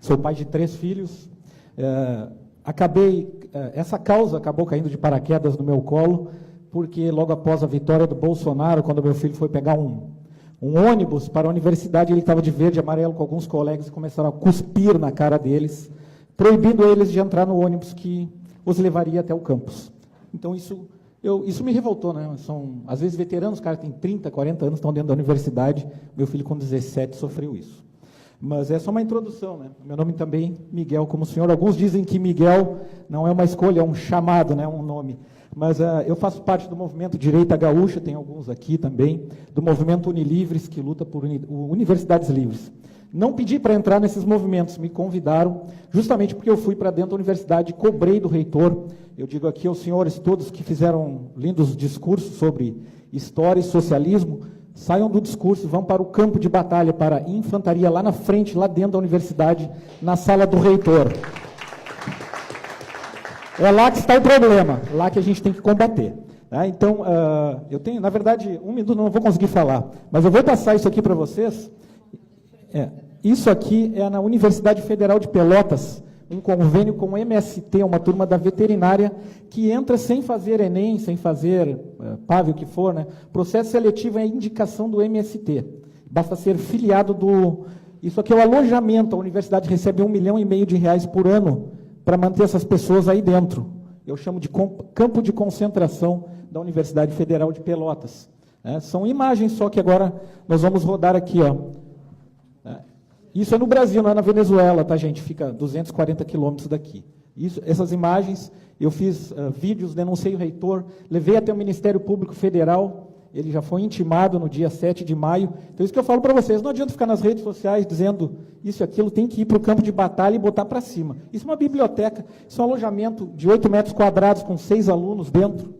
Sou pai de 3 filhos. Essa causa acabou caindo de paraquedas no meu colo, porque logo após a vitória do Bolsonaro, quando meu filho foi pegar um ônibus para a universidade, ele estava de verde e amarelo com alguns colegas e começaram a cuspir na cara deles, proibindo eles de entrar no ônibus que os levaria até o campus. Então, isso me revoltou, né? São, às vezes, veteranos, os caras têm 30, 40 anos, estão dentro da universidade. Meu filho, com 17, sofreu isso. Mas é só uma introdução, né? Meu nome também, Miguel, como o senhor. Alguns dizem que Miguel não é uma escolha, é um chamado, né? Um nome. Mas eu faço parte do movimento Direita Gaúcha, tem alguns aqui também, do movimento Unilivres, que luta por universidades livres. Não pedi para entrar nesses movimentos, me convidaram, justamente porque eu fui para dentro da universidade, cobrei do reitor. Eu digo aqui aos senhores, todos que fizeram lindos discursos sobre história e socialismo, saiam do discurso e vão para o campo de batalha, para a infantaria, lá na frente, lá dentro da universidade, na sala do reitor. É lá que está o problema, lá que a gente tem que combater. Tá? Então, eu tenho, na verdade, 1 minuto não vou conseguir falar, mas eu vou passar isso aqui para vocês. Isso aqui é na Universidade Federal de Pelotas, um convênio com o MST, uma turma da veterinária, que entra sem fazer Enem, sem fazer PAV, o que for, né? Processo seletivo é indicação do MST. Basta ser filiado do... Isso aqui é o alojamento, a universidade recebe R$1,5 milhão por ano para manter essas pessoas aí dentro. Eu chamo de campo de concentração da Universidade Federal de Pelotas. São imagens, só que agora nós vamos rodar aqui, ó. Isso é no Brasil, não é na Venezuela, tá, gente? Fica 240 quilômetros daqui. Essas imagens, eu fiz vídeos, denunciei o reitor, levei até o Ministério Público Federal, ele já foi intimado no dia 7 de maio. Então, isso que eu falo para vocês, não adianta ficar nas redes sociais dizendo isso e aquilo, tem que ir para o campo de batalha e botar para cima. Isso é uma biblioteca, isso é um alojamento de 8 metros quadrados com 6 alunos dentro.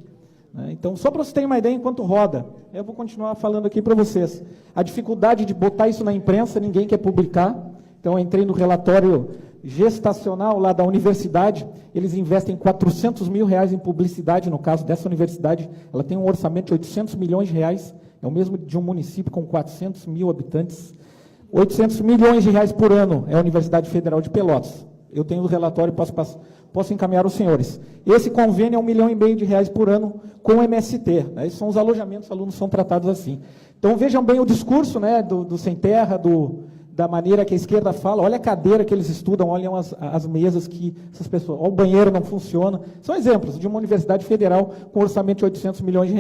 Então, só para vocês terem uma ideia, enquanto roda, eu vou continuar falando aqui para vocês. A dificuldade de botar isso na imprensa, ninguém quer publicar. Então, eu entrei no relatório gestacional lá da universidade, eles investem R$400 mil em publicidade, no caso dessa universidade, ela tem um orçamento de R$800 milhões, é o mesmo de um município com 400 mil habitantes. R$800 milhões por ano é a Universidade Federal de Pelotas. Eu tenho o relatório e posso encaminhar aos senhores. Esse convênio é R$1,5 milhão por ano com o MST. Né? Esses são os alojamentos, os alunos são tratados assim. Então, vejam bem o discurso, né, do sem terra, da maneira que a esquerda fala. Olha a cadeira que eles estudam, olham as mesas que essas pessoas... Olha, o banheiro não funciona. São exemplos de uma universidade federal com orçamento de R$800 milhões.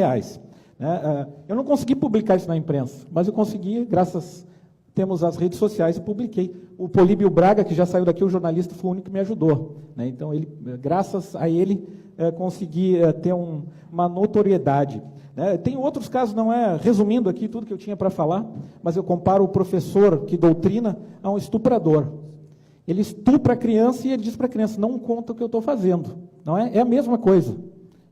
Né? Eu não consegui publicar isso na imprensa, mas eu consegui, graças... Temos as redes sociais e publiquei. O Políbio Braga, que já saiu daqui, o jornalista, foi o único que me ajudou. Né? Então, graças a ele, consegui ter uma notoriedade. Né? Tem outros casos, não é resumindo aqui tudo que eu tinha para falar, mas eu comparo o professor que doutrina a um estuprador. Ele estupra a criança e ele diz para a criança, não conta o que eu estou fazendo. Não é? É a mesma coisa.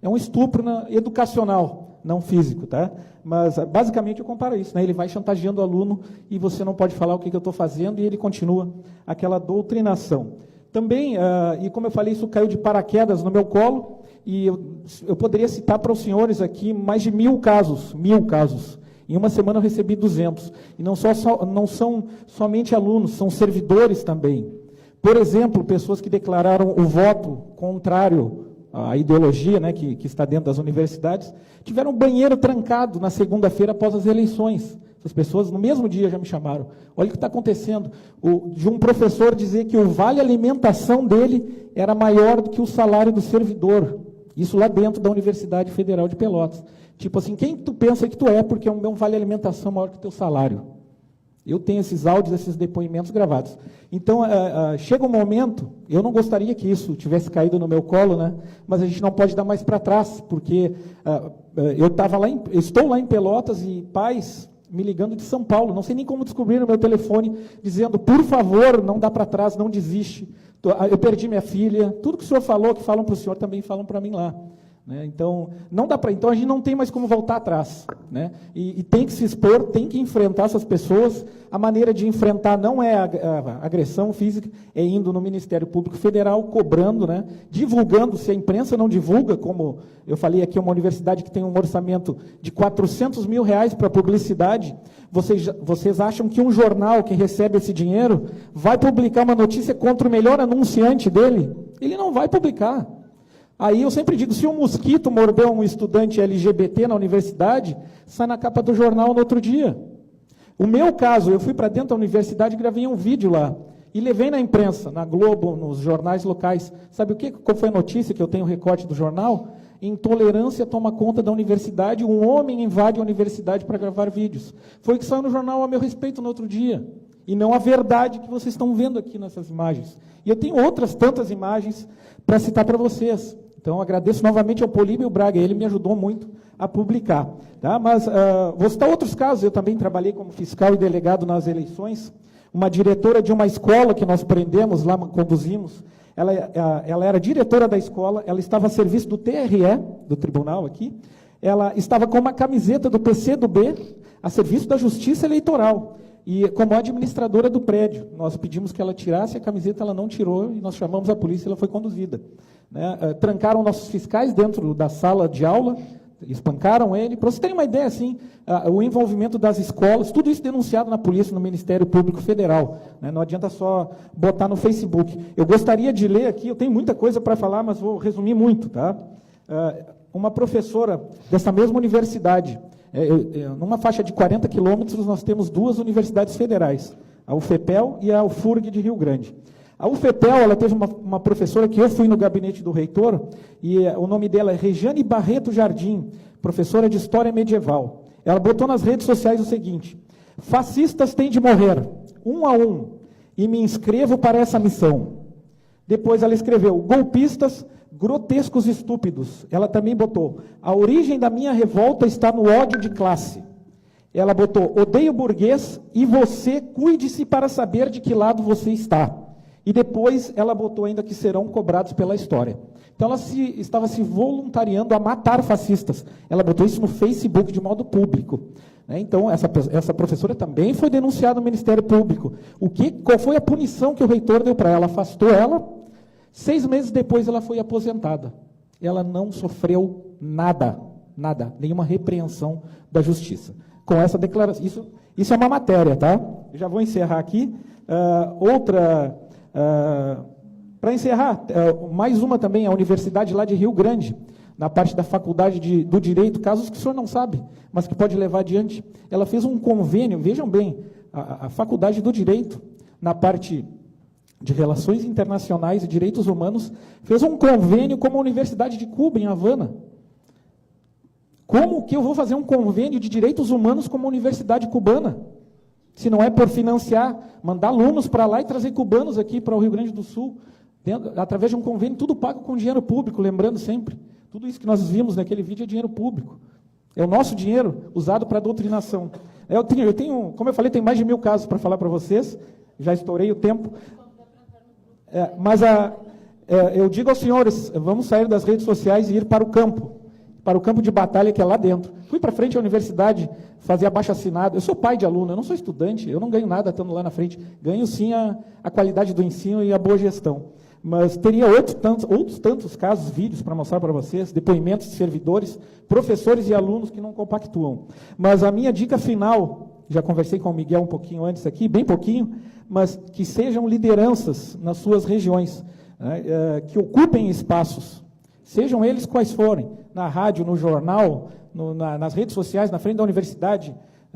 É um estupro educacional, não físico, tá? Mas, basicamente, eu comparo isso, né? Ele vai chantageando o aluno e você não pode falar o que eu estou fazendo e ele continua aquela doutrinação. Também, e como eu falei, isso caiu de paraquedas no meu colo e eu poderia citar para os senhores aqui mais de 1.000 casos, 1.000 casos. Em uma semana eu recebi 200. E não são somente alunos, são servidores também. Por exemplo, pessoas que declararam o voto contrário a ideologia, né, que está dentro das universidades, tiveram um banheiro trancado na segunda-feira após as eleições. Essas pessoas, no mesmo dia, já me chamaram. Olha o que está acontecendo. De um professor dizer que o vale-alimentação dele era maior do que o salário do servidor. Isso lá dentro da Universidade Federal de Pelotas. Tipo assim, quem tu pensa que tu é, porque é um vale-alimentação maior que o teu salário? Eu tenho esses áudios, esses depoimentos gravados. Então, chega um momento, eu não gostaria que isso tivesse caído no meu colo, né? Mas a gente não pode dar mais para trás, porque estou lá em Pelotas e pais me ligando de São Paulo, não sei nem como descobrir no meu telefone, dizendo, por favor, não dá para trás, não desiste. Eu perdi minha filha, tudo que o senhor falou, que falam para o senhor, também falam para mim lá. né? Então, não dá para. Então, a gente não tem mais como voltar atrás, né? E tem que se expor, tem que enfrentar essas pessoas. A maneira de enfrentar não é a agressão física, é indo no Ministério Público Federal, cobrando, né? Divulgando. Se a imprensa não divulga, como eu falei aqui, uma universidade que tem um orçamento de R$400 mil para publicidade, vocês acham que um jornal que recebe esse dinheiro vai publicar uma notícia contra o melhor anunciante dele? Ele não vai publicar. Aí eu sempre digo, se um mosquito mordeu um estudante LGBT na universidade, sai na capa do jornal no outro dia. O meu caso, eu fui para dentro da universidade e gravei um vídeo lá. E levei na imprensa, na Globo, nos jornais locais. Sabe o que? Qual foi a notícia que eu tenho recorte do jornal? Intolerância toma conta da universidade, um homem invade a universidade para gravar vídeos. Foi o que saiu no jornal a meu respeito no outro dia. E não a verdade que vocês estão vendo aqui nessas imagens. E eu tenho outras tantas imagens para citar para vocês. Então, agradeço novamente ao Políbio Braga, ele me ajudou muito a publicar. Tá? Mas vou citar outros casos, eu também trabalhei como fiscal e delegado nas eleições. Uma diretora de uma escola que nós prendemos, lá conduzimos, ela era diretora da escola, ela estava a serviço do TRE, do tribunal aqui, ela estava com uma camiseta do PCdoB, a serviço da Justiça Eleitoral. E como administradora do prédio, nós pedimos que ela tirasse a camiseta, ela não tirou, e nós chamamos a polícia e ela foi conduzida. Né? Trancaram nossos fiscais dentro da sala de aula, espancaram ele. Para vocês terem uma ideia, assim, o envolvimento das escolas, tudo isso denunciado na polícia, no Ministério Público Federal. Né? Não adianta só botar no Facebook. Eu gostaria de ler aqui, eu tenho muita coisa para falar, mas vou resumir muito. Tá? Uma professora dessa mesma universidade, numa faixa de 40 quilômetros, nós temos duas universidades federais, a UFPEL e a UFURG de Rio Grande. A UFPEL, ela teve uma professora que eu fui no gabinete do reitor, e o nome dela é Regiane Barreto Jardim, professora de História Medieval. Ela botou nas redes sociais o seguinte: fascistas têm de morrer, um a um, e me inscrevo para essa missão. Depois ela escreveu, golpistas, grotescos e estúpidos. Ela também botou, a origem da minha revolta está no ódio de classe. Ela botou, odeio burguês e você cuide-se para saber de que lado você está. E depois ela botou ainda que serão cobrados pela história. Então ela estava se voluntariando a matar fascistas. Ela botou isso no Facebook de modo público. Então essa professora também foi denunciada no Ministério Público. Qual foi a punição que o reitor deu para ela? Afastou ela. 6 meses depois ela foi aposentada. Ela não sofreu nada, nenhuma repreensão da justiça. Com essa declaração, isso é uma matéria, tá? Eu já vou encerrar aqui. Para encerrar, mais uma também, a universidade lá de Rio Grande, na parte da faculdade do Direito, casos que o senhor não sabe, mas que pode levar adiante. Ela fez um convênio, vejam bem, a faculdade do Direito, na parte de Relações Internacionais e Direitos Humanos, fez um convênio com a Universidade de Cuba, em Havana. Como que eu vou fazer um convênio de direitos humanos com uma universidade cubana? Se não é por financiar, mandar alunos para lá e trazer cubanos aqui para o Rio Grande do Sul, através de um convênio, tudo pago com dinheiro público, lembrando sempre, tudo isso que nós vimos naquele vídeo é dinheiro público. É o nosso dinheiro usado para doutrinação. Eu tenho, como eu falei, tem mais de 1000 casos para falar para vocês, já estourei o tempo. Eu digo aos senhores, vamos sair das redes sociais e ir para o campo de batalha que é lá dentro. Fui para frente à universidade fazer abaixo-assinado. Eu sou pai de aluno, eu não sou estudante, eu não ganho nada estando lá na frente. Ganho sim a qualidade do ensino e a boa gestão. Mas teria outros tantos casos, vídeos para mostrar para vocês, depoimentos de servidores, professores e alunos que não compactuam. Mas a minha dica final, já conversei com o Miguel um pouquinho antes aqui, bem pouquinho, mas que sejam lideranças nas suas regiões, né, que ocupem espaços, sejam eles quais forem, na rádio, no jornal, nas redes sociais, na frente da universidade,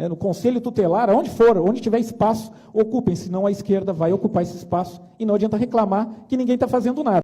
no conselho tutelar, aonde for, onde tiver espaço, ocupem, senão a esquerda vai ocupar esse espaço e não adianta reclamar que ninguém está fazendo nada.